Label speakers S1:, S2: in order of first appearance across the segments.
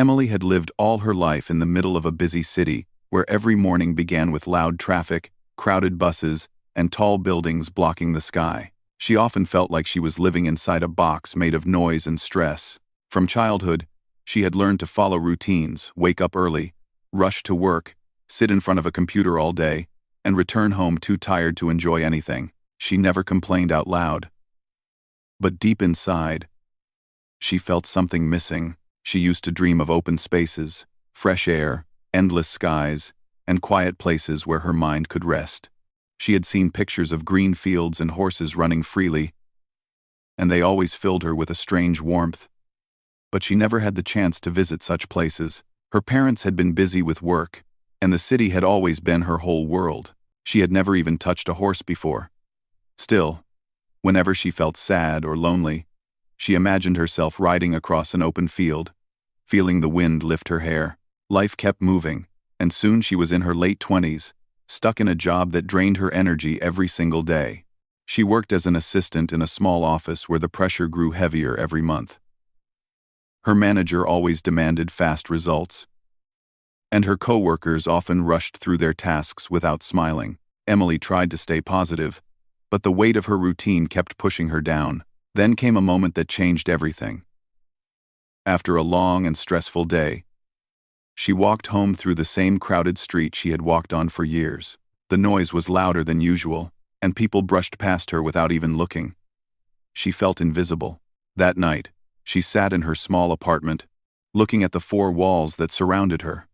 S1: Emily had lived all her life in the middle of a busy city, where every morning began with loud traffic, crowded buses, and tall buildings blocking the sky. She often felt like she was living inside a box made of noise and stress. From childhood, she had learned to follow routines, wake up early, rush to work, sit in front of a computer all day, and return home too tired to enjoy anything. She never complained out loud. But deep inside, she felt something missing. She used to dream of open spaces, fresh air, endless skies, and quiet places where her mind could rest. She had seen pictures of green fields and horses running freely, and they always filled her with a strange warmth. But she never had the chance to visit such places. Her parents had been busy with work, and the city had always been her whole world. She had never even touched a horse before. Still, whenever she felt sad or lonely, she imagined herself riding across an open field, feeling the wind lift her hair. Life kept moving, and soon she was in her late 20s, stuck in a job that drained her energy every single day. She worked as an assistant in a small office where the pressure grew heavier every month. Her manager always demanded fast results, and her coworkers often rushed through their tasks without smiling. Emily tried to stay positive, but the weight of her routine kept pushing her down. Then came a moment that changed everything. After a long and stressful day, she walked home through the same crowded street she had walked on for years. The noise was louder than usual, and people brushed past her without even looking. She felt invisible. That night, she sat in her small apartment, looking at the four walls that surrounded her.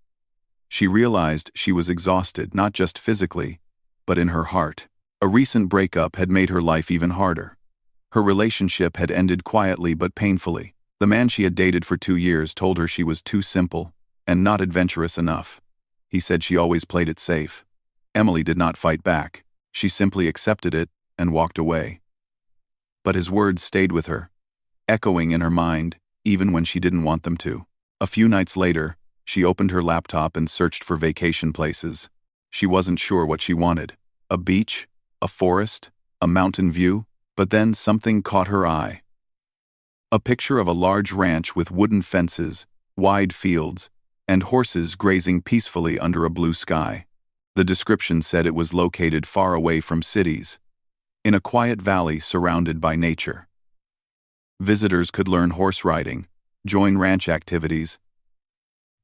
S1: She realized she was exhausted, not just physically, but in her heart. A recent breakup had made her life even harder. Her relationship had ended quietly but painfully. The man she had dated for 2 years told her she was too simple and not adventurous enough. He said she always played it safe. Emily did not fight back. She simply accepted it and walked away. But his words stayed with her, echoing in her mind, even when she didn't want them to. A few nights later, she opened her laptop and searched for vacation places. She wasn't sure what she wanted. A beach? A forest? A mountain view? But then something caught her eye. A picture of a large ranch with wooden fences, wide fields, and horses grazing peacefully under a blue sky. The description said it was located far away from cities, in a quiet valley surrounded by nature. Visitors could learn horse riding, join ranch activities,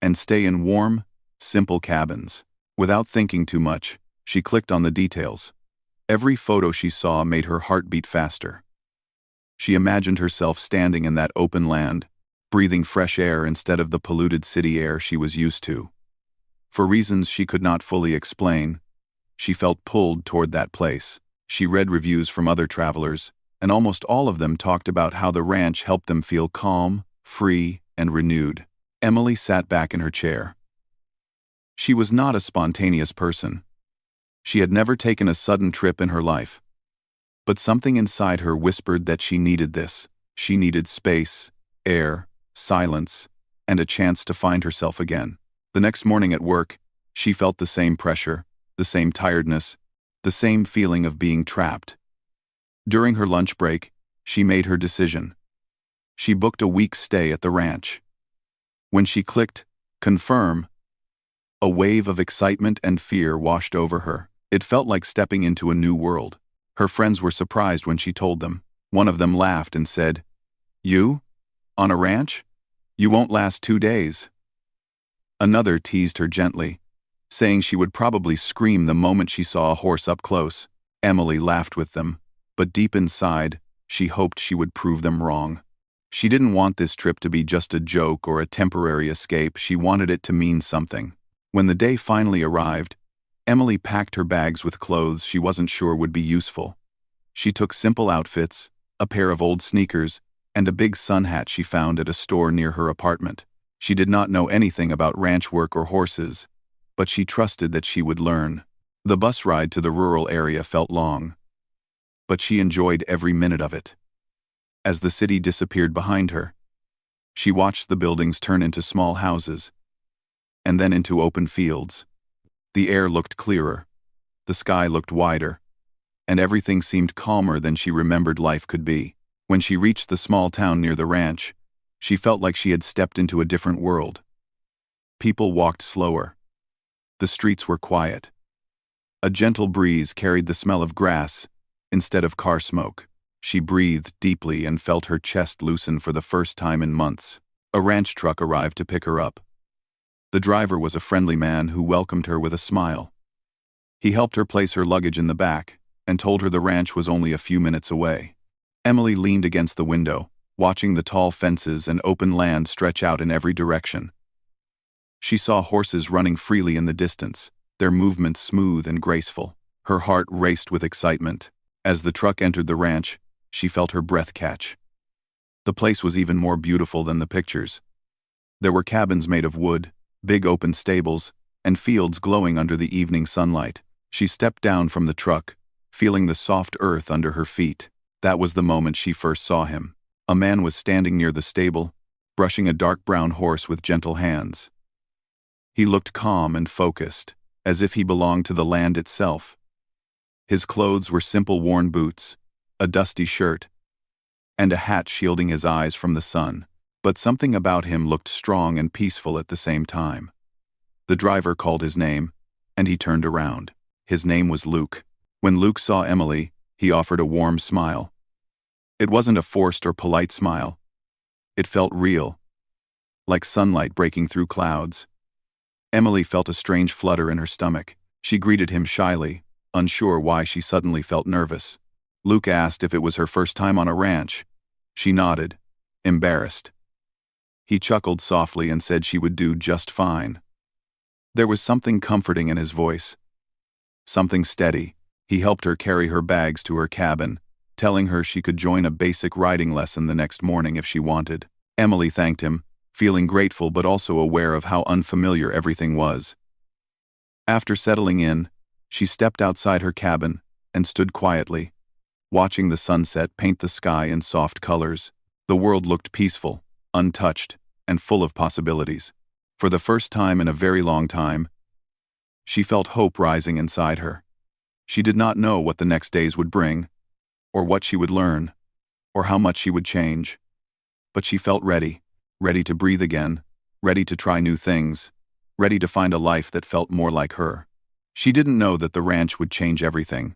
S1: and stay in warm, simple cabins. Without thinking too much, she clicked on the details. Every photo she saw made her heart beat faster. She imagined herself standing in that open land, breathing fresh air instead of the polluted city air she was used to. For reasons she could not fully explain, she felt pulled toward that place. She read reviews from other travelers, and almost all of them talked about how the ranch helped them feel calm, free, and renewed. Emily sat back in her chair. She was not a spontaneous person. She had never taken a sudden trip in her life. But something inside her whispered that she needed this. She needed space, air, silence, and a chance to find herself again. The next morning at work, she felt the same pressure, the same tiredness, the same feeling of being trapped. During her lunch break, she made her decision. She booked a week's stay at the ranch. When she clicked confirm, a wave of excitement and fear washed over her. It felt like stepping into a new world. Her friends were surprised when she told them. One of them laughed and said, "You? On a ranch? You won't last 2 days." Another teased her gently, saying she would probably scream the moment she saw a horse up close. Emily laughed with them, but deep inside, she hoped she would prove them wrong. She didn't want this trip to be just a joke or a temporary escape. She wanted it to mean something. When the day finally arrived, Emily packed her bags with clothes she wasn't sure would be useful. She took simple outfits, a pair of old sneakers, and a big sun hat she found at a store near her apartment. She did not know anything about ranch work or horses, but she trusted that she would learn. The bus ride to the rural area felt long, but she enjoyed every minute of it. As the city disappeared behind her, she watched the buildings turn into small houses, and then into open fields. The air looked clearer, the sky looked wider, and everything seemed calmer than she remembered life could be. When she reached the small town near the ranch, she felt like she had stepped into a different world. People walked slower. The streets were quiet. A gentle breeze carried the smell of grass instead of car smoke. She breathed deeply and felt her chest loosen for the first time in months. A ranch truck arrived to pick her up. The driver was a friendly man who welcomed her with a smile. He helped her place her luggage in the back and told her the ranch was only a few minutes away. Emily leaned against the window, watching the tall fences and open land stretch out in every direction. She saw horses running freely in the distance, their movements smooth and graceful. Her heart raced with excitement. As the truck entered the ranch, she felt her breath catch. The place was even more beautiful than the pictures. There were cabins made of wood, big open stables, and fields glowing under the evening sunlight. She stepped down from the truck, feeling the soft earth under her feet. That was the moment she first saw him. A man was standing near the stable, brushing a dark brown horse with gentle hands. He looked calm and focused, as if he belonged to the land itself. His clothes were simple worn boots, a dusty shirt, and a hat shielding his eyes from the sun. But something about him looked strong and peaceful at the same time. The driver called his name, and he turned around. His name was Luke. When Luke saw Emily, he offered a warm smile. It wasn't a forced or polite smile. It felt real, like sunlight breaking through clouds. Emily felt a strange flutter in her stomach. She greeted him shyly, unsure why she suddenly felt nervous. Luke asked if it was her first time on a ranch. She nodded, embarrassed. He chuckled softly and said she would do just fine. There was something comforting in his voice, something steady. He helped her carry her bags to her cabin, telling her she could join a basic riding lesson the next morning if she wanted. Emily thanked him, feeling grateful but also aware of how unfamiliar everything was. After settling in, she stepped outside her cabin and stood quietly, watching the sunset paint the sky in soft colors. The world looked peaceful, untouched, and full of possibilities. For the first time in a very long time, she felt hope rising inside her. She did not know what the next days would bring, or what she would learn, or how much she would change. But she felt ready to breathe again, ready to try new things, ready to find a life that felt more like her. She didn't know that the ranch would change everything.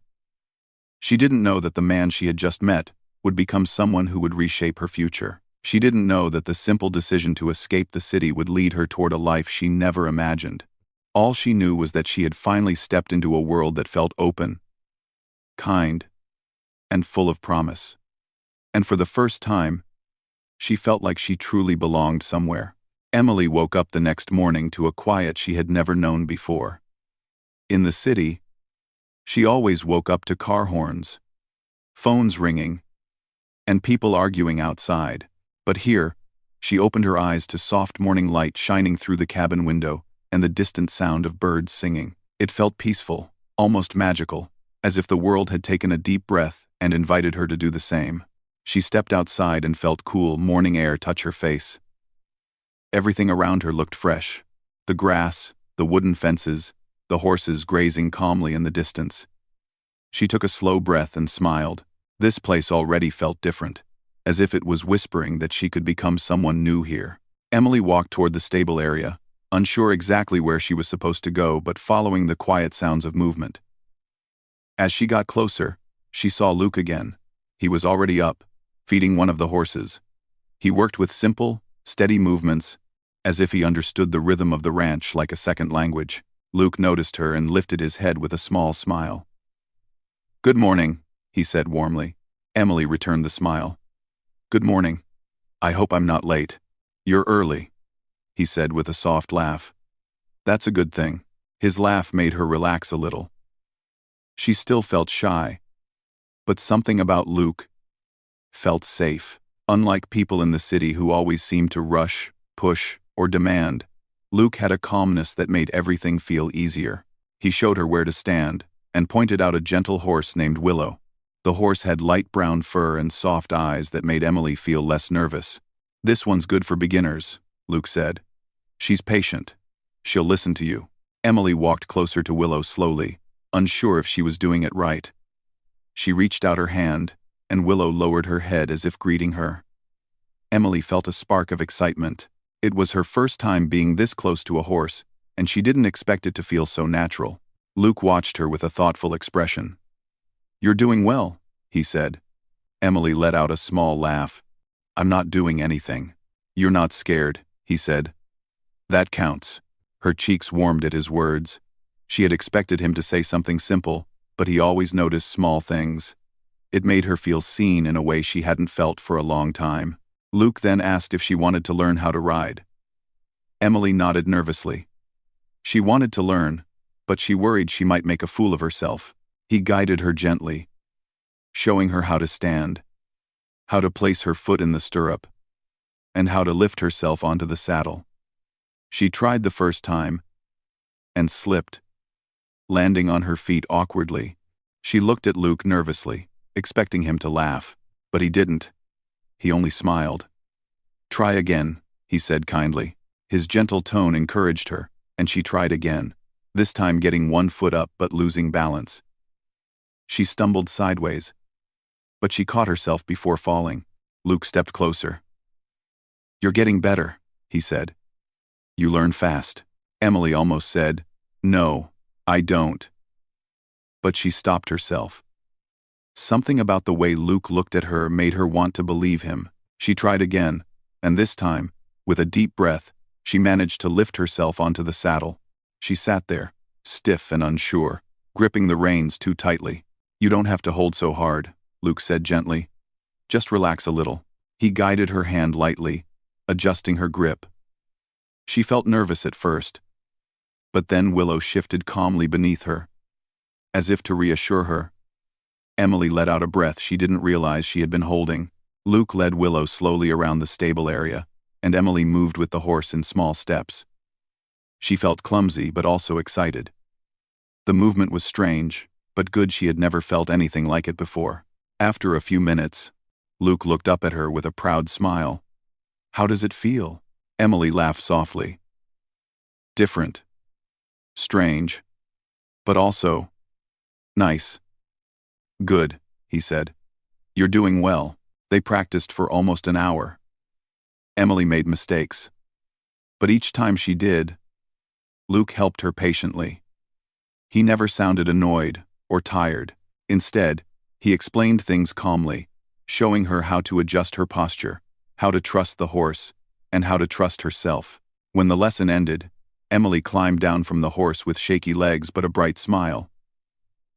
S1: She didn't know that the man she had just met would become someone who would reshape her future. She didn't know that the simple decision to escape the city would lead her toward a life she never imagined. All she knew was that she had finally stepped into a world that felt open, kind, and full of promise. And for the first time, she felt like she truly belonged somewhere. Emily woke up the next morning to a quiet she had never known before. In the city, she always woke up to car horns, phones ringing, and people arguing outside. But here, she opened her eyes to soft morning light shining through the cabin window and the distant sound of birds singing. It felt peaceful, almost magical, as if the world had taken a deep breath and invited her to do the same. She stepped outside and felt cool morning air touch her face. Everything around her looked fresh. The grass, the wooden fences, the horses grazing calmly in the distance. She took a slow breath and smiled. This place already felt different, as if it was whispering that she could become someone new here. Emily walked toward the stable area, unsure exactly where she was supposed to go but following the quiet sounds of movement. As she got closer, she saw Luke again. He was already up, feeding one of the horses. He worked with simple, steady movements, as if he understood the rhythm of the ranch like a second language. Luke noticed her and lifted his head with a small smile. "Good morning," he said warmly. Emily returned the smile. "Good morning. I hope I'm not late." "You're early," he said with a soft laugh. "That's a good thing." His laugh made her relax a little. She still felt shy, but something about Luke felt safe. Unlike people in the city who always seemed to rush, push, or demand, Luke had a calmness that made everything feel easier. He showed her where to stand and pointed out a gentle horse named Willow. The horse had light brown fur and soft eyes that made Emily feel less nervous. "This one's good for beginners," Luke said. "She's patient. She'll listen to you." Emily walked closer to Willow slowly, unsure if she was doing it right. She reached out her hand, and Willow lowered her head as if greeting her. Emily felt a spark of excitement. It was her first time being this close to a horse, and she didn't expect it to feel so natural. Luke watched her with a thoughtful expression. "You're doing well," he said. Emily let out a small laugh. "I'm not doing anything." "You're not scared," he said. "That counts." Her cheeks warmed at his words. She had expected him to say something simple, but he always noticed small things. It made her feel seen in a way she hadn't felt for a long time. Luke then asked if she wanted to learn how to ride. Emily nodded nervously. She wanted to learn, but she worried she might make a fool of herself. He guided her gently, showing her how to stand, how to place her foot in the stirrup, and how to lift herself onto the saddle. She tried the first time, and slipped, landing on her feet awkwardly. She looked at Luke nervously, expecting him to laugh, but he didn't. He only smiled. "Try again," he said kindly. His gentle tone encouraged her, and she tried again, this time getting one foot up but losing balance. She stumbled sideways, but she caught herself before falling. Luke stepped closer. "You're getting better," he said. "You learn fast." Emily almost said, "No, I don't." But she stopped herself. Something about the way Luke looked at her made her want to believe him. She tried again, and this time, with a deep breath, she managed to lift herself onto the saddle. She sat there, stiff and unsure, gripping the reins too tightly. "You don't have to hold so hard," Luke said gently. "Just relax a little." He guided her hand lightly, adjusting her grip. She felt nervous at first, but then Willow shifted calmly beneath her, as if to reassure her. Emily let out a breath she didn't realize she had been holding. Luke led Willow slowly around the stable area, and Emily moved with the horse in small steps. She felt clumsy but also excited. The movement was strange, but good. She had never felt anything like it before. After a few minutes, Luke looked up at her with a proud smile. "How does it feel?" Emily laughed softly. "Different. Strange. But also nice." "Good," he said. "You're doing well." They practiced for almost an hour. Emily made mistakes, but each time she did, Luke helped her patiently. He never sounded annoyed or tired. Instead, he explained things calmly, showing her how to adjust her posture, how to trust the horse, and how to trust herself. When the lesson ended, Emily climbed down from the horse with shaky legs but a bright smile.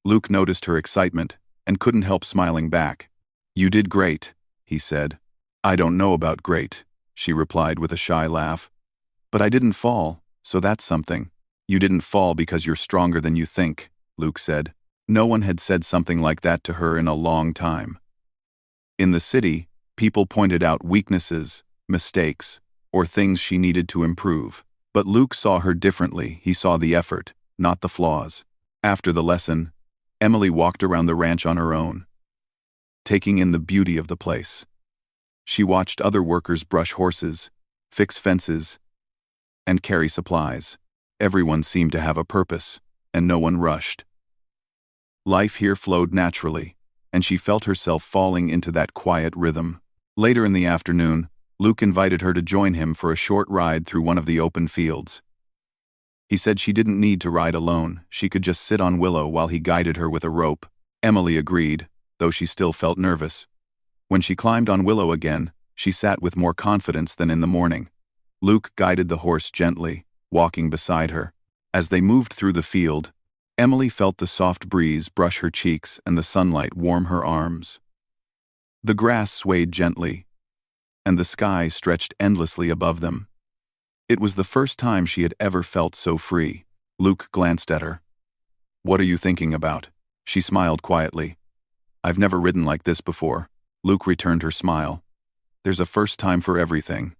S1: Luke noticed her excitement and couldn't help smiling back. "You did great," he said. "I don't know about great," she replied with a shy laugh. "But I didn't fall, so that's something." "You didn't fall because you're stronger than you think," Luke said. No one had said something like that to her in a long time. In the city, people pointed out weaknesses, mistakes, or things she needed to improve. But Luke saw her differently. He saw the effort, not the flaws. After the lesson, Emily walked around the ranch on her own, taking in the beauty of the place. She watched other workers brush horses, fix fences, and carry supplies. Everyone seemed to have a purpose, and no one rushed. Life here flowed naturally, and she felt herself falling into that quiet rhythm. Later in the afternoon, Luke invited her to join him for a short ride through one of the open fields. He said she didn't need to ride alone. She could just sit on Willow while he guided her with a rope. Emily agreed, though she still felt nervous. When she climbed on Willow again, she sat with more confidence than in the morning. Luke guided the horse gently, walking beside her. As they moved through the field, Emily felt the soft breeze brush her cheeks and the sunlight warm her arms. The grass swayed gently, and the sky stretched endlessly above them. It was the first time she had ever felt so free. Luke glanced at her. "What are you thinking about?" She smiled quietly. "I've never ridden like this before." Luke returned her smile. "There's a first time for everything."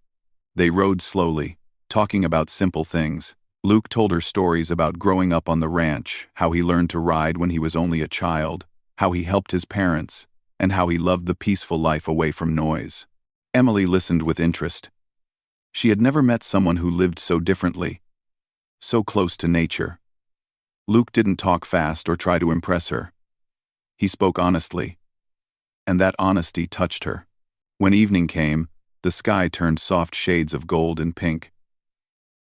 S1: They rode slowly, talking about simple things. Luke told her stories about growing up on the ranch, how he learned to ride when he was only a child, how he helped his parents, and how he loved the peaceful life away from noise. Emily listened with interest. She had never met someone who lived so differently, so close to nature. Luke didn't talk fast or try to impress her. He spoke honestly, and that honesty touched her. When evening came, The sky turned soft shades of gold and pink.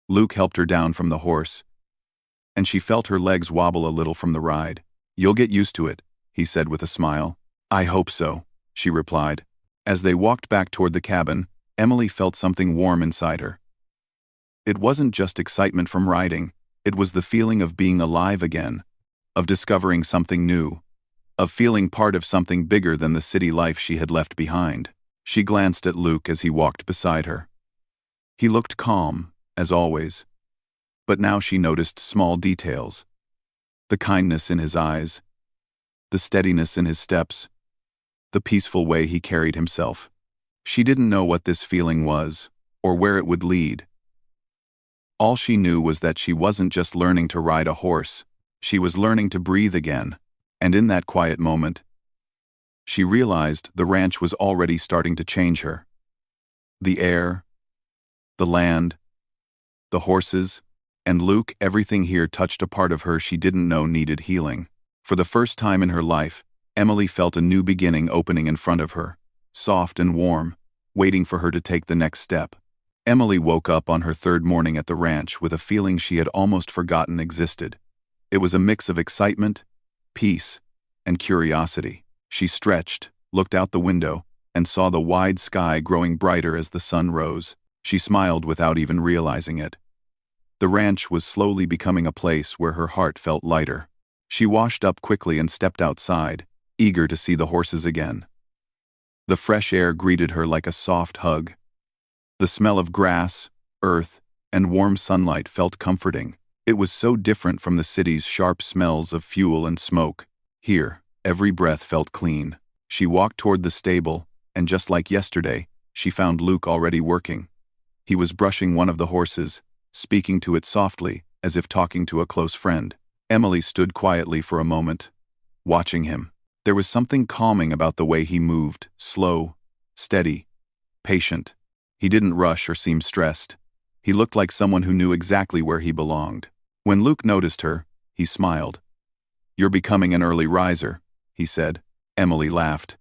S1: Luke helped her down from the horse, and she felt her legs wobble a little from the ride. "You'll get used to it," he said with a smile. "I hope so," she replied. As they walked back toward the cabin, Emily felt something warm inside her. It wasn't just excitement from riding, it was the feeling of being alive again, of discovering something new, of feeling part of something bigger than the city life she had left behind. She glanced at Luke as he walked beside her. He looked calm, as always, but now she noticed small details. The kindness in his eyes, the steadiness in his steps, the peaceful way he carried himself. She didn't know what this feeling was, or where it would lead. All she knew was that she wasn't just learning to ride a horse, she was learning to breathe again, and in that quiet moment, she realized the ranch was already starting to change her. The air, the land, the horses, and Luke, everything here touched a part of her she didn't know needed healing. For the first time in her life, Emily felt a new beginning opening in front of her, soft and warm, waiting for her to take the next step. Emily woke up on her third morning at the ranch with a feeling she had almost forgotten existed. It was a mix of excitement, peace, and curiosity. She stretched, looked out the window, and saw the wide sky growing brighter as the sun rose. She smiled without even realizing it. The ranch was slowly becoming a place where her heart felt lighter. She washed up quickly and stepped outside, eager to see the horses again. The fresh air greeted her like a soft hug. The smell of grass, earth, and warm sunlight felt comforting. It was so different from the city's sharp smells of fuel and smoke. Here, every breath felt clean. She walked toward the stable, and just like yesterday, she found Luke already working. He was brushing one of the horses, speaking to it softly, as if talking to a close friend. Emily stood quietly for a moment, watching him. There was something calming about the way he moved, slow, steady, patient. He didn't rush or seem stressed. He looked like someone who knew exactly where he belonged. When Luke noticed her, he smiled. "You're becoming an early riser," he said. Emily laughed.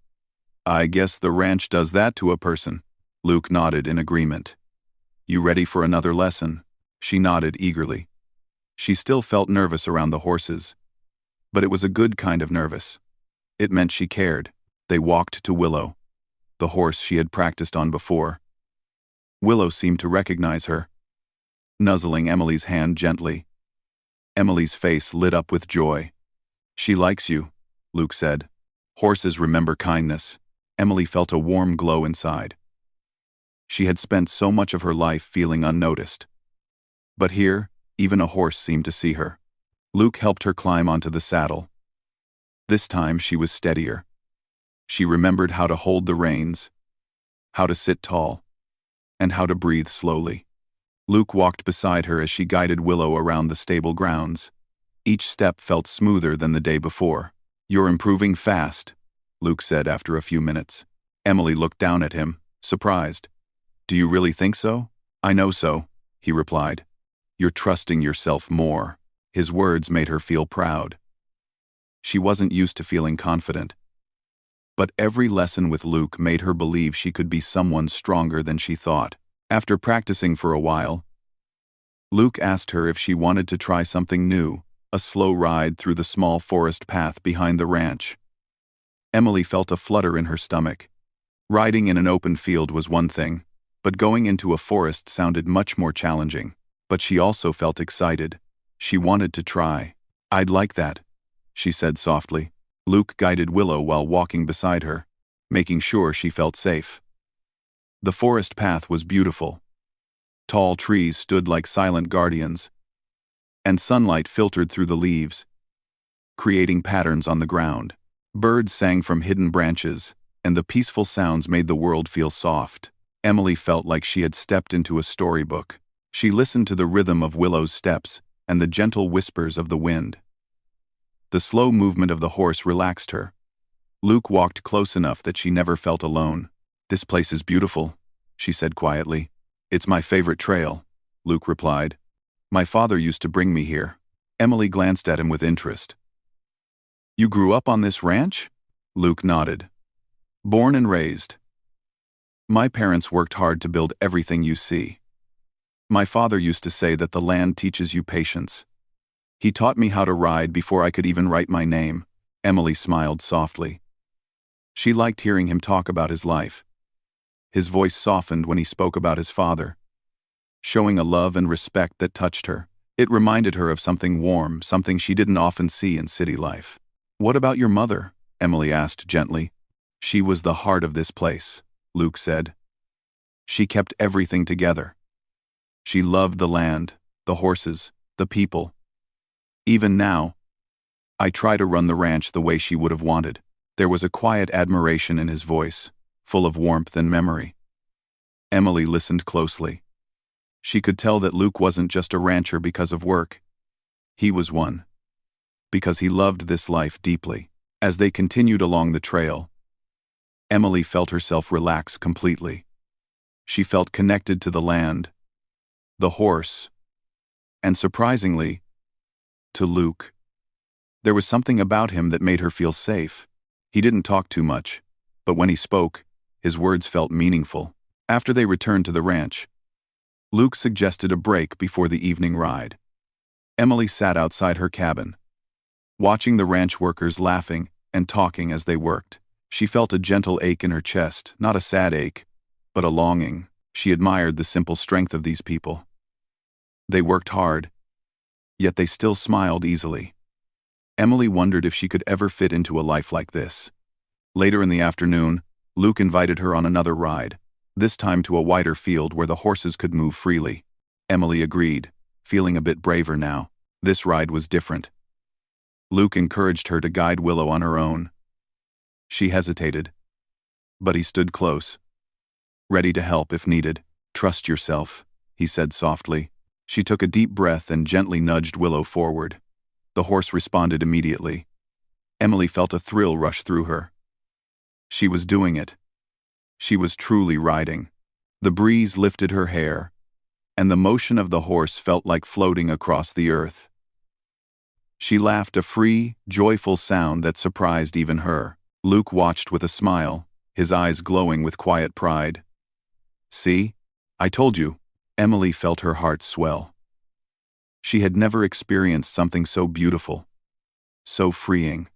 S1: "I guess the ranch does that to a person." Luke nodded in agreement. "You ready for another lesson?" She nodded eagerly. She still felt nervous around the horses, but it was a good kind of nervous. It meant she cared. They walked to Willow, the horse she had practiced on before. Willow seemed to recognize her, nuzzling Emily's hand gently. Emily's face lit up with joy. "She likes you," Luke said. "Horses remember kindness." Emily felt a warm glow inside. She had spent so much of her life feeling unnoticed. But here, even a horse seemed to see her. Luke helped her climb onto the saddle. This time she was steadier. She remembered how to hold the reins, how to sit tall, and how to breathe slowly. Luke walked beside her as she guided Willow around the stable grounds. Each step felt smoother than the day before. "You're improving fast," Luke said after a few minutes. Emily looked down at him, surprised. "Do you really think so?" "I know so," he replied. "You're trusting yourself more." His words made her feel proud. She wasn't used to feeling confident. But every lesson with Luke made her believe she could be someone stronger than she thought. After practicing for a while, Luke asked her if she wanted to try something new, a slow ride through the small forest path behind the ranch. Emily felt a flutter in her stomach. Riding in an open field was one thing, but going into a forest sounded much more challenging. But she also felt excited. She wanted to try. "I'd like that," she said softly. Luke guided Willow while walking beside her, making sure she felt safe. The forest path was beautiful. Tall trees stood like silent guardians, and sunlight filtered through the leaves, creating patterns on the ground. Birds sang from hidden branches, and the peaceful sounds made the world feel soft. Emily felt like she had stepped into a storybook. She listened to the rhythm of Willow's steps and the gentle whispers of the wind. The slow movement of the horse relaxed her. Luke walked close enough that she never felt alone. "This place is beautiful," she said quietly. "It's my favorite trail," Luke replied. "My father used to bring me here." Emily glanced at him with interest. "You grew up on this ranch?" Luke nodded. "Born and raised." My parents worked hard to build everything you see. My father used to say that the land teaches you patience. He taught me how to ride before I could even write my name. Emily smiled softly. She liked hearing him talk about his life. His voice softened when he spoke about his father, showing a love and respect that touched her. It reminded her of something warm, something she didn't often see in city life. "What about your mother?" Emily asked gently. "She was the heart of this place," Luke said. "She kept everything together. She loved the land, the horses, the people. Even now, I try to run the ranch the way she would have wanted." There was a quiet admiration in his voice, full of warmth and memory. Emily listened closely. She could tell that Luke wasn't just a rancher because of work. He was one, because he loved this life deeply. As they continued along the trail, Emily felt herself relax completely. She felt connected to the land, the horse, and surprisingly, to Luke. There was something about him that made her feel safe. He didn't talk too much, but when he spoke, his words felt meaningful. After they returned to the ranch, Luke suggested a break before the evening ride. Emily sat outside her cabin, watching the ranch workers laughing and talking as they worked. She felt a gentle ache in her chest, not a sad ache, but a longing. She admired the simple strength of these people. They worked hard, yet they still smiled easily. Emily wondered if she could ever fit into a life like this. Later in the afternoon, Luke invited her on another ride, this time to a wider field where the horses could move freely. Emily agreed, feeling a bit braver now. This ride was different. Luke encouraged her to guide Willow on her own. She hesitated, but he stood close, ready to help if needed. "Trust yourself," he said softly. She took a deep breath and gently nudged Willow forward. The horse responded immediately. Emily felt a thrill rush through her. She was doing it. She was truly riding. The breeze lifted her hair, and the motion of the horse felt like floating across the earth. She laughed, a free, joyful sound that surprised even her. Luke watched with a smile, his eyes glowing with quiet pride. "See? I told you." Emily felt her heart swell. She had never experienced something so beautiful, so freeing.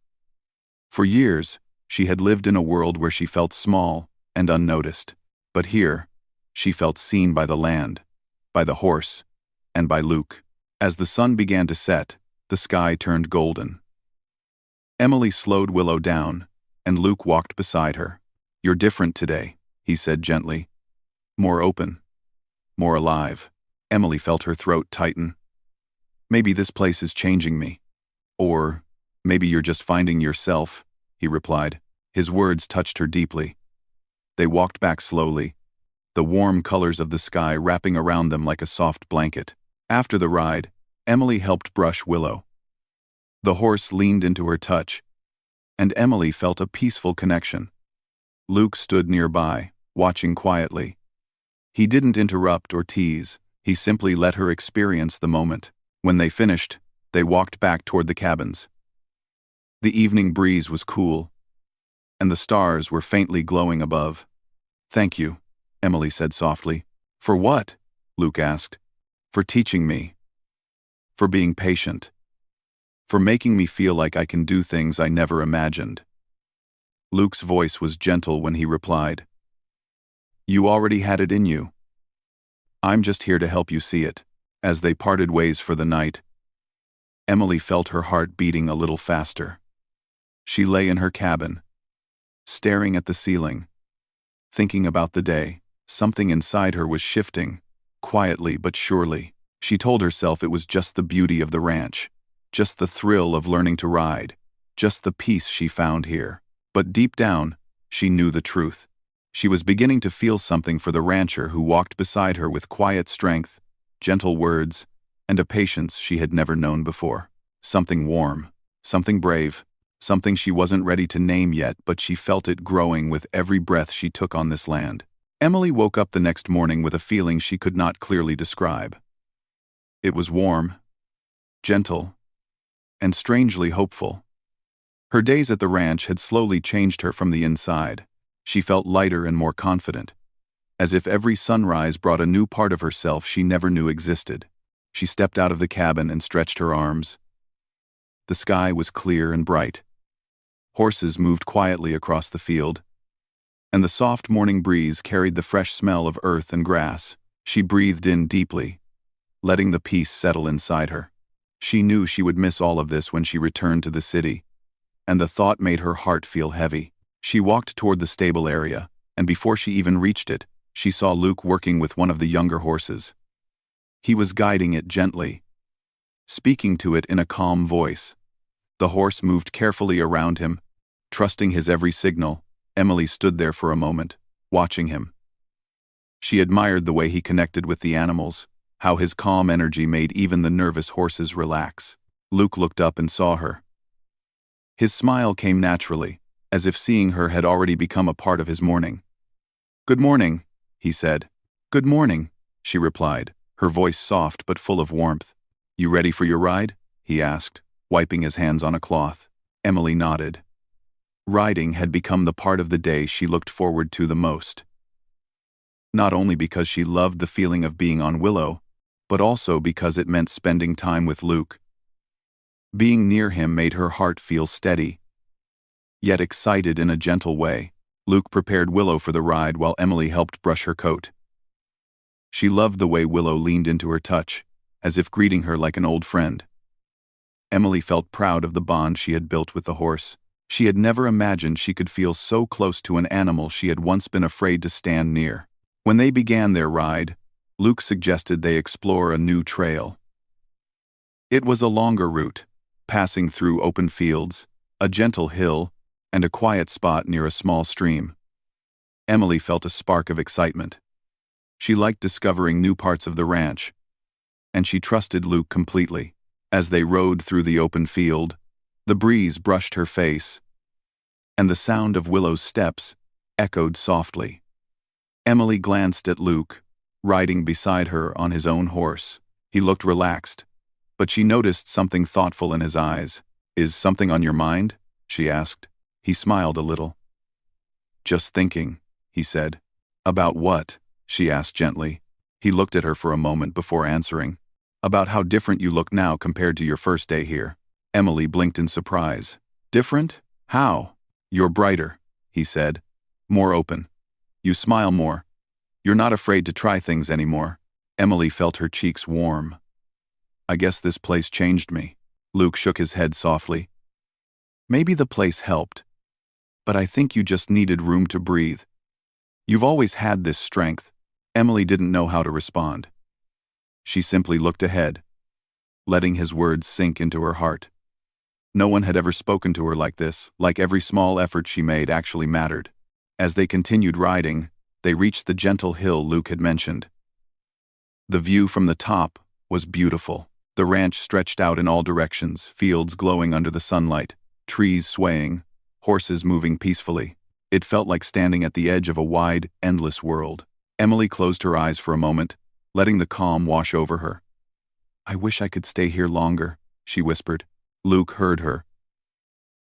S1: For years, she had lived in a world where she felt small and unnoticed. But here, she felt seen by the land, by the horse, and by Luke. As the sun began to set, the sky turned golden. Emily slowed Willow down, and Luke walked beside her. "You're different today," he said gently. "More open, more alive." Emily felt her throat tighten. "Maybe this place is changing me. Or maybe you're just finding yourself," he replied. His words touched her deeply. They walked back slowly, the warm colors of the sky wrapping around them like a soft blanket. After the ride, Emily helped brush Willow. The horse leaned into her touch, and Emily felt a peaceful connection. Luke stood nearby, watching quietly. He didn't interrupt or tease, he simply let her experience the moment. When they finished, they walked back toward the cabins. The evening breeze was cool, and the stars were faintly glowing above. "Thank you," Emily said softly. "For what?" Luke asked. "For teaching me. For being patient. For making me feel like I can do things I never imagined." Luke's voice was gentle when he replied, "You already had it in you. I'm just here to help you see it." As they parted ways for the night, Emily felt her heart beating a little faster. She lay in her cabin, staring at the ceiling, thinking about the day. Something inside her was shifting, quietly but surely. She told herself it was just the beauty of the ranch, just the thrill of learning to ride, just the peace she found here. But deep down, she knew the truth. She was beginning to feel something for the rancher who walked beside her with quiet strength, gentle words, and a patience she had never known before. Something warm, something brave, something she wasn't ready to name yet, but she felt it growing with every breath she took on this land. Emily woke up the next morning with a feeling she could not clearly describe. It was warm, gentle, and strangely hopeful. Her days at the ranch had slowly changed her from the inside. She felt lighter and more confident. as if every sunrise brought a new part of herself she never knew existed. She stepped out of the cabin and stretched her arms. The sky was clear and bright. Horses moved quietly across the field, and the soft morning breeze carried the fresh smell of earth and grass. She breathed in deeply, letting the peace settle inside her. She knew she would miss all of this when she returned to the city, and the thought made her heart feel heavy. She walked toward the stable area, and before she even reached it, she saw Luke working with one of the younger horses. He was guiding it gently, speaking to it in a calm voice. The horse moved carefully around him, trusting his every signal. Emily stood there for a moment, watching him. She admired the way he connected with the animals, how his calm energy made even the nervous horses relax. Luke looked up and saw her. His smile came naturally, as if seeing her had already become a part of his morning. "Good morning," he said. "Good morning," she replied, her voice soft but full of warmth. "You ready for your ride?" he asked, wiping his hands on a cloth. Emily nodded. Riding had become the part of the day she looked forward to the most. Not only because she loved the feeling of being on Willow, but also because it meant spending time with Luke. Being near him made her heart feel steady, yet excited in a gentle way. Luke prepared Willow for the ride while Emily helped brush her coat. She loved the way Willow leaned into her touch, as if greeting her like an old friend. Emily felt proud of the bond she had built with the horse. She had never imagined she could feel so close to an animal she had once been afraid to stand near. When they began their ride, Luke suggested they explore a new trail. It was a longer route, passing through open fields, a gentle hill, and a quiet spot near a small stream. Emily felt a spark of excitement. She liked discovering new parts of the ranch, and she trusted Luke completely. As they rode through the open field, the breeze brushed her face, and the sound of Willow's steps echoed softly. Emily glanced at Luke, riding beside her on his own horse. He looked relaxed, but she noticed something thoughtful in his eyes. "Is something on your mind?" she asked. He smiled a little. "Just thinking," he said. "About what?" she asked gently. He looked at her for a moment before answering. "About how different you look now compared to your first day here." Emily blinked in surprise. "Different? How?" "You're brighter," he said. "More open. You smile more. You're not afraid to try things anymore." Emily felt her cheeks warm. "I guess this place changed me." Luke shook his head softly. "Maybe the place helped, but I think you just needed room to breathe. You've always had this strength." Emily didn't know how to respond. She simply looked ahead, letting his words sink into her heart. No one had ever spoken to her like this, like every small effort she made actually mattered. As they continued riding, they reached the gentle hill Luke had mentioned. The view from the top was beautiful. The ranch stretched out in all directions, fields glowing under the sunlight, trees swaying, horses moving peacefully. It felt like standing at the edge of a wide, endless world. Emily closed her eyes for a moment, letting the calm wash over her. "I wish I could stay here longer," she whispered. Luke heard her,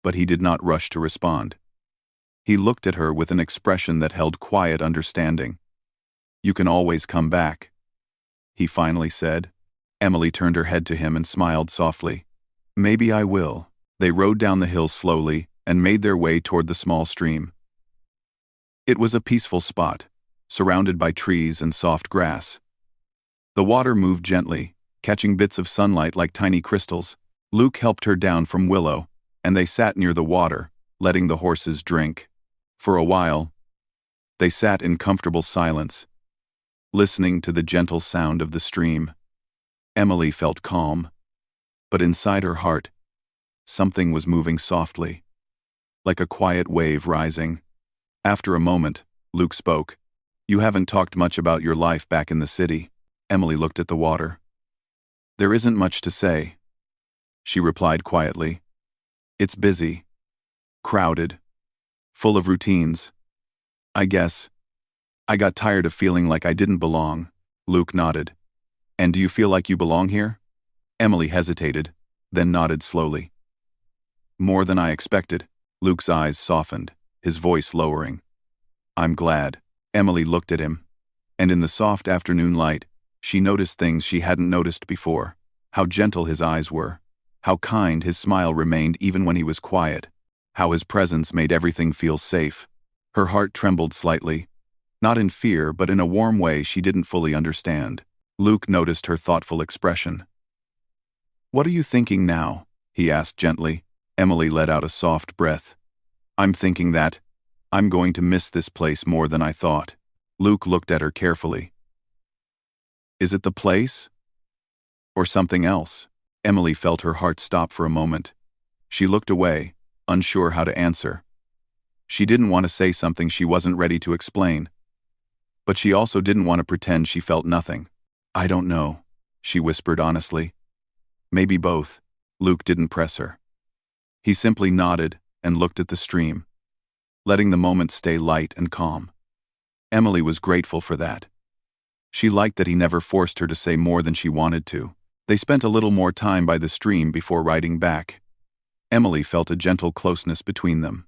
S1: but he did not rush to respond. He looked at her with an expression that held quiet understanding. "You can always come back," he finally said. Emily turned her head to him and smiled softly. "Maybe I will." They rode down the hill slowly and made their way toward the small stream. It was a peaceful spot, surrounded by trees and soft grass. The water moved gently, catching bits of sunlight like tiny crystals. Luke helped her down from Willow, and they sat near the water, letting the horses drink. For a while, they sat in comfortable silence, listening to the gentle sound of the stream. Emily felt calm, but inside her heart, something was moving softly, like a quiet wave rising. After a moment, Luke spoke. "You haven't talked much about your life back in the city." Emily looked at the water. "There isn't much to say," she replied quietly. "It's busy, crowded, full of routines. I guess I got tired of feeling like I didn't belong." Luke nodded. "And do you feel like you belong here?" Emily hesitated, then nodded slowly. "More than I expected." Luke's eyes softened, his voice lowering. "I'm glad." Emily looked at him, And in the soft afternoon light, she noticed things she hadn't noticed before. How gentle his eyes were. How kind his smile remained even when he was quiet. How his presence made everything feel safe. Her heart trembled slightly. Not in fear, but in a warm way she didn't fully understand. Luke noticed her thoughtful expression. "What are you thinking now?" he asked gently. Emily let out a soft breath. "I'm thinking that I'm going to miss this place more than I thought." Luke looked at her carefully. "Is it the place? Or something else?" Emily felt her heart stop for a moment. She looked away, unsure how to answer. She didn't want to say something she wasn't ready to explain. But she also didn't want to pretend she felt nothing. "I don't know," she whispered honestly. "Maybe both." Luke didn't press her. He simply nodded and looked at the stream, letting the moment stay light and calm. Emily was grateful for that. She liked that he never forced her to say more than she wanted to. They spent a little more time by the stream before riding back. Emily felt a gentle closeness between them.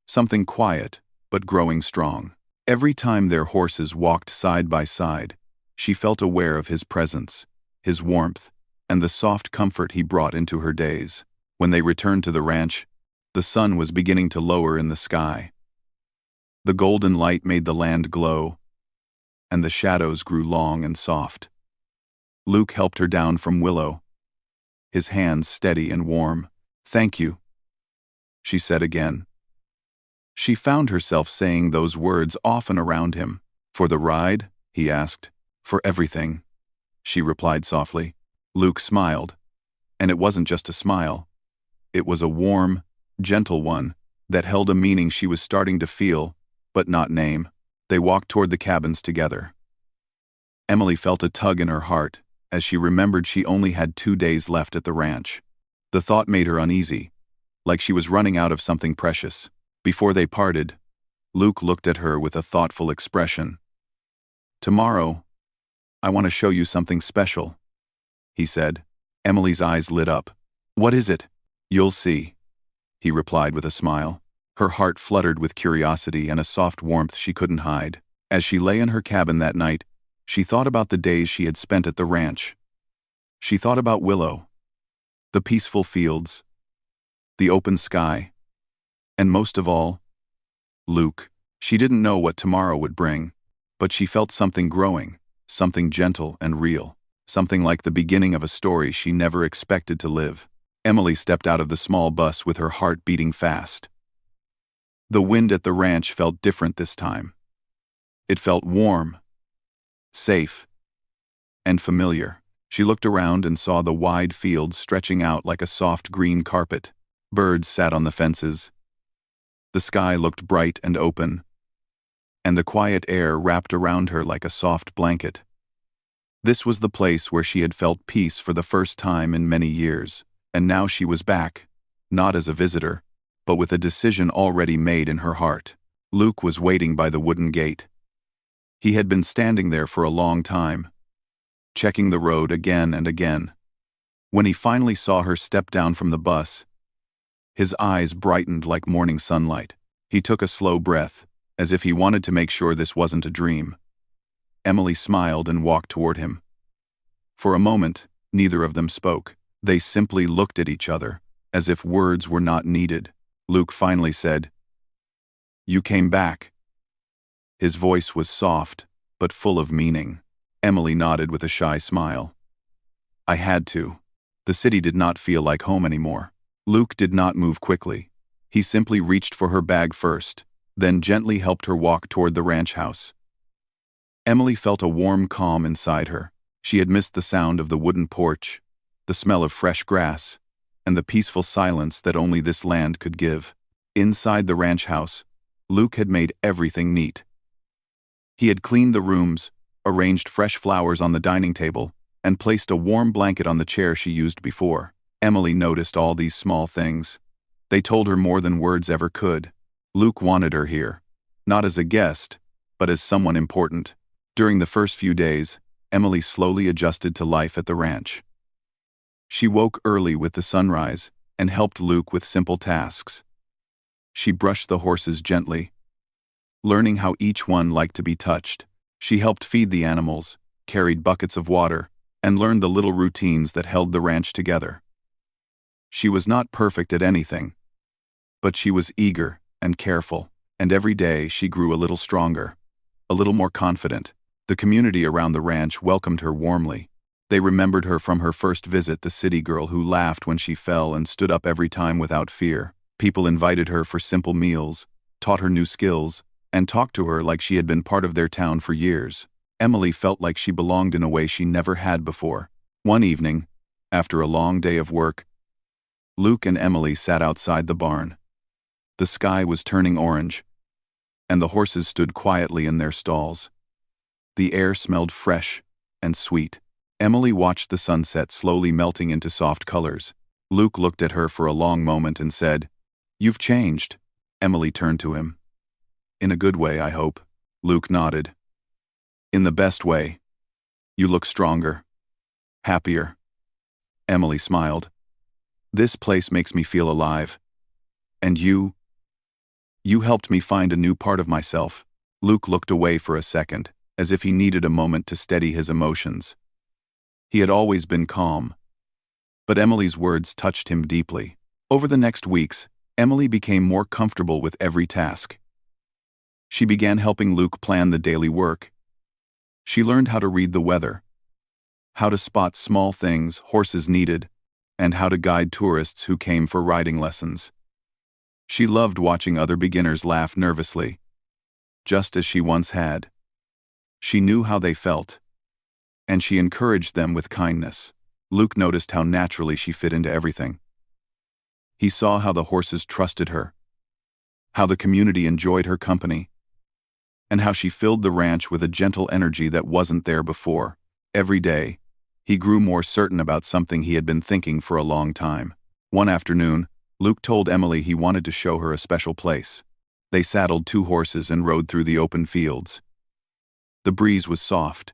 S1: Something quiet, but growing strong. Every time their horses walked side by side, she felt aware of his presence, his warmth, and the soft comfort he brought into her days. When they returned to the ranch, the sun was beginning to lower in the sky. The golden light made the land glow, and the shadows grew long and soft. Luke helped her down from Willow, his hands steady and warm. "Thank you," she said again. She found herself saying those words often around him. "For the ride?" he asked. "For everything," she replied softly. Luke smiled, and it wasn't just a smile. It was a warm, gentle one that held a meaning she was starting to feel, but not name. They walked toward the cabins together. Emily felt a tug in her heart as she remembered she only had 2 days left at the ranch. The thought made her uneasy, like she was running out of something precious. Before they parted, Luke looked at her with a thoughtful expression. "Tomorrow, I want to show you something special," he said. Emily's eyes lit up. "What is it?" "You'll see," he replied with a smile. Her heart fluttered with curiosity and a soft warmth she couldn't hide. As she lay in her cabin that night, she thought about the days she had spent at the ranch. She thought about Willow, the peaceful fields, the open sky, and most of all, Luke. She didn't know what tomorrow would bring, but she felt something growing, something gentle and real, something like the beginning of a story she never expected to live. Emily stepped out of the small bus with her heart beating fast. The wind at the ranch felt different this time. It felt warm, safe, and familiar. She looked around and saw the wide fields stretching out like a soft green carpet. Birds sat on the fences. The sky looked bright and open, and the quiet air wrapped around her like a soft blanket. This was the place where she had felt peace for the first time in many years, and now she was back, not as a visitor, but with a decision already made in her heart. Luke was waiting by the wooden gate. He had been standing there for a long time, checking the road again and again. When he finally saw her step down from the bus, his eyes brightened like morning sunlight. He took a slow breath, as if he wanted to make sure this wasn't a dream. Emily smiled and walked toward him. For a moment, neither of them spoke. They simply looked at each other, as if words were not needed. Luke finally said, "You came back." His voice was soft, but full of meaning. Emily nodded with a shy smile. "I had to." The city did not feel like home anymore. Luke did not move quickly. He simply reached for her bag first, then gently helped her walk toward the ranch house. Emily felt a warm calm inside her. She had missed the sound of the wooden porch, the smell of fresh grass, and the peaceful silence that only this land could give. Inside the ranch house, Luke had made everything neat. He had cleaned the rooms, arranged fresh flowers on the dining table, and placed a warm blanket on the chair she used before. Emily noticed all these small things. They told her more than words ever could. Luke wanted her here, not as a guest, but as someone important. During the first few days, Emily slowly adjusted to life at the ranch. She woke early with the sunrise and helped Luke with simple tasks. She brushed the horses gently, learning how each one liked to be touched. She helped feed the animals, carried buckets of water, and learned the little routines that held the ranch together. She was not perfect at anything, but she was eager and careful, and every day she grew a little stronger, a little more confident. The community around the ranch welcomed her warmly. They remembered her from her first visit, the city girl who laughed when she fell and stood up every time without fear. People invited her for simple meals, taught her new skills, and talked to her like she had been part of their town for years. Emily felt like she belonged in a way she never had before. One evening, after a long day of work, Luke and Emily sat outside the barn. The sky was turning orange, and the horses stood quietly in their stalls. The air smelled fresh and sweet. Emily watched the sunset slowly melting into soft colors. Luke looked at her for a long moment and said, "You've changed." Emily turned to him. "In a good way, I hope." Luke nodded. "In the best way. You look stronger, happier." Emily smiled. "This place makes me feel alive. And you helped me find a new part of myself." Luke looked away for a second, as if he needed a moment to steady his emotions. He had always been calm, but Emily's words touched him deeply. Over the next weeks, Emily became more comfortable with every task. She began helping Luke plan the daily work. She learned how to read the weather, how to spot small things horses needed, and how to guide tourists who came for riding lessons. She loved watching other beginners laugh nervously, just as she once had. She knew how they felt, and she encouraged them with kindness. Luke noticed how naturally she fit into everything. He saw how the horses trusted her, how the community enjoyed her company, and how she filled the ranch with a gentle energy that wasn't there before. Every day, he grew more certain about something he had been thinking for a long time. One afternoon, Luke told Emily he wanted to show her a special place. They saddled 2 horses and rode through the open fields. The breeze was soft,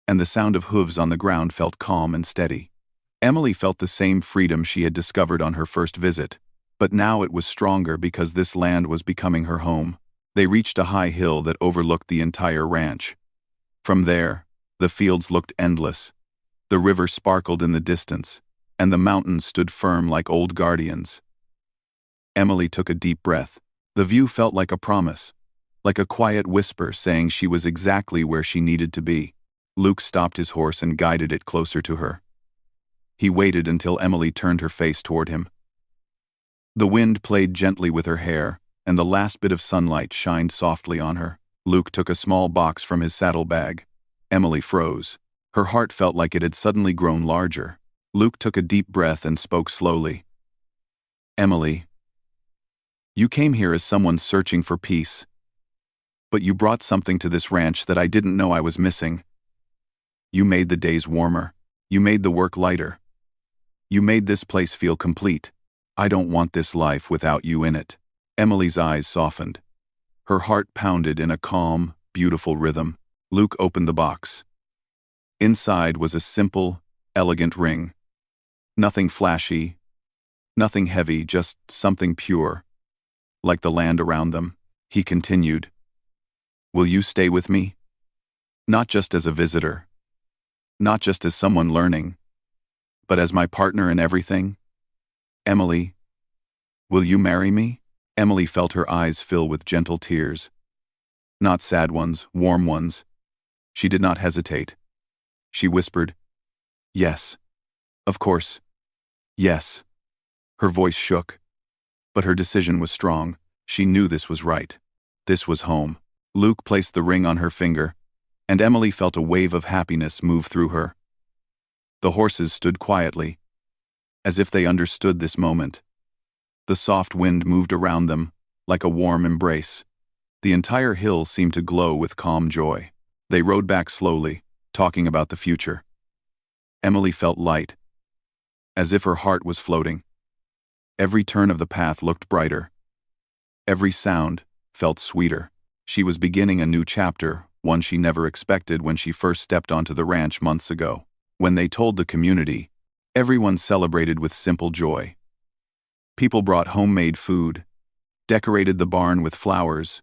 S1: and the sound of hooves on the ground felt calm and steady. Emily felt the same freedom she had discovered on her first visit, but now it was stronger because this land was becoming her home. They reached a high hill that overlooked the entire ranch. From there, the fields looked endless. The river sparkled in the distance, and the mountains stood firm like old guardians. Emily took a deep breath. The view felt like a promise, like a quiet whisper saying she was exactly where she needed to be. Luke stopped his horse and guided it closer to her. He waited until Emily turned her face toward him. The wind played gently with her hair, and the last bit of sunlight shined softly on her. Luke took a small box from his saddlebag. Emily froze. Her heart felt like it had suddenly grown larger. Luke took a deep breath and spoke slowly. "Emily, you came here as someone searching for peace, but you brought something to this ranch that I didn't know I was missing. You made the days warmer. You made the work lighter. You made this place feel complete. I don't want this life without you in it." Emily's eyes softened. Her heart pounded in a calm, beautiful rhythm. Luke opened the box. Inside was a simple, elegant ring. Nothing flashy, nothing heavy, just something pure, like the land around them. He continued, "Will you stay with me? Not just as a visitor, not just as someone learning, but as my partner in everything? Emily, will you marry me?" Emily felt her eyes fill with gentle tears. Not sad ones, warm ones. She did not hesitate. She whispered, "Yes. Of course. Yes." Her voice shook, but her decision was strong. She knew this was right. This was home. Luke placed the ring on her finger, and Emily felt a wave of happiness move through her. The horses stood quietly, as if they understood this moment. The soft wind moved around them, like a warm embrace. The entire hill seemed to glow with calm joy. They rode back slowly, talking about the future. Emily felt light, as if her heart was floating. Every turn of the path looked brighter. Every sound felt sweeter. She was beginning a new chapter, one she never expected when she first stepped onto the ranch months ago. When they told the community, everyone celebrated with simple joy. People brought homemade food, decorated the barn with flowers,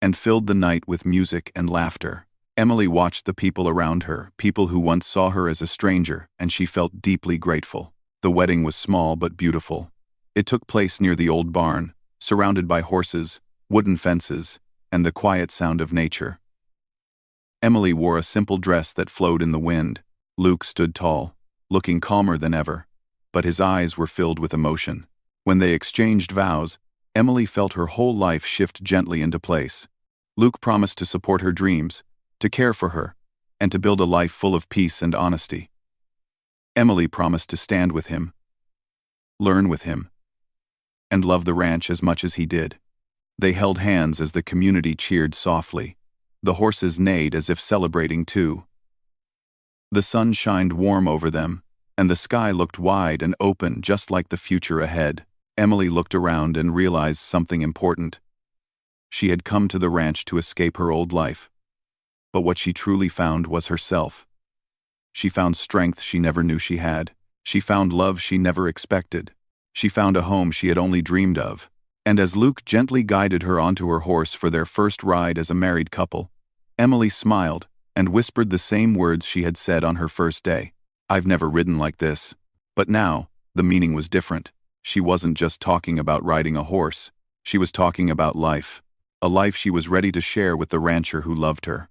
S1: and filled the night with music and laughter. Emily watched the people around her, people who once saw her as a stranger, and she felt deeply grateful. The wedding was small but beautiful. It took place near the old barn, surrounded by horses, wooden fences, and the quiet sound of nature. Emily wore a simple dress that flowed in the wind. Luke stood tall, looking calmer than ever, but his eyes were filled with emotion. When they exchanged vows, Emily felt her whole life shift gently into place. Luke promised to support her dreams, to care for her, and to build a life full of peace and honesty. Emily promised to stand with him, learn with him, and love the ranch as much as he did. They held hands as the community cheered softly. The horses neighed as if celebrating too. The sun shined warm over them, and the sky looked wide and open just like the future ahead. Emily looked around and realized something important. She had come to the ranch to escape her old life. But what she truly found was herself. She found strength she never knew she had. She found love she never expected. She found a home she had only dreamed of. And as Luke gently guided her onto her horse for their first ride as a married couple, Emily smiled and whispered the same words she had said on her first day. "I've never ridden like this." But now, the meaning was different. She wasn't just talking about riding a horse. She was talking about life. A life she was ready to share with the rancher who loved her.